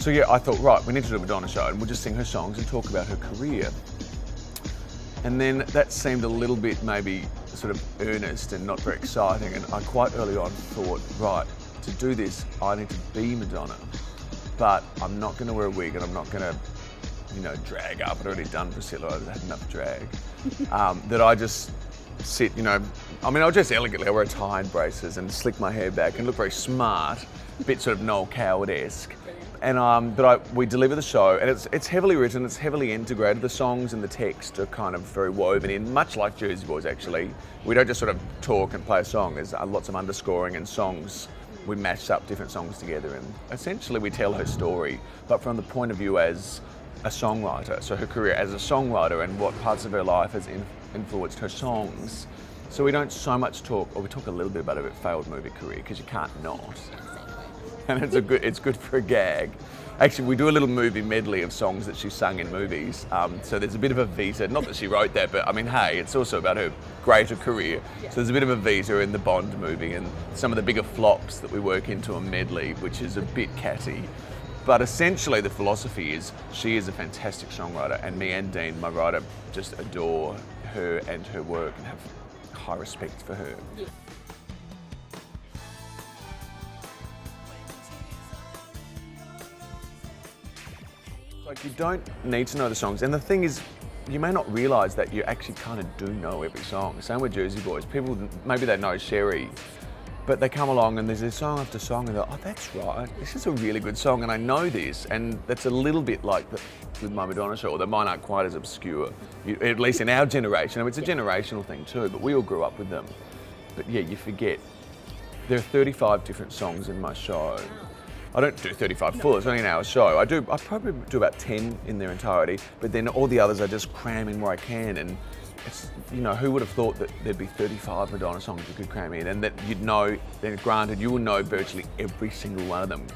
So yeah, I thought, right, we need to do a Madonna show and we'll just sing her songs and talk about her career. And then that seemed a little bit maybe sort of earnest and not very exciting, and I quite early on thought, right, to do this, I need to be Madonna, but I'm not going to wear a wig and I'm not going to, you know, drag up. I'd already done Priscilla, I had enough drag. That I just sit, you know, I mean, I'll dress elegantly, I wear a tie and braces and slick my hair back and look very smart, a bit sort of Noel Coward-esque. And we deliver the show, and it's heavily written, it's heavily integrated. The songs and the text are kind of very woven in, much like Jersey Boys actually. We don't just sort of talk and play a song, there's lots of underscoring and songs. We mashed up different songs together, and essentially we tell her story, but from the point of view as a songwriter, so her career as a songwriter and what parts of her life has influenced her songs. So we don't so much talk, or we talk a little bit about her failed movie career, because you can't not. And it's good for a gag. Actually, we do a little movie medley of songs that she sung in movies. So there's a bit of a visa, not that she wrote that, but I mean, hey, it's also about her greater career. Yeah. So there's a bit of a visa in the Bond movie and some of the bigger flops that we work into a medley, which is a bit catty. But essentially the philosophy is she is a fantastic songwriter, and me and Dean, my writer, just adore her and her work and have high respect for her. Yeah. Like, you don't need to know the songs, and the thing is, you may not realise that you actually kind of do know every song. Same with Jersey Boys. People, maybe they know Sherry, but they come along and there's this song after song and they're, oh, that's right, this is a really good song and I know this. And that's a little bit like with my Madonna show, although mine aren't quite as obscure, at least in our generation. I mean, it's a generational thing too, but we all grew up with them. But yeah, you forget. There are 35 different songs in my show. I don't do 35 full, it's only an hour show. I probably do about 10 in their entirety, but then all the others I just cram in where I can, and it's, you know, who would have thought that there'd be 35 Madonna songs you could cram in, and that you'd know, then granted, you will know virtually every single one of them.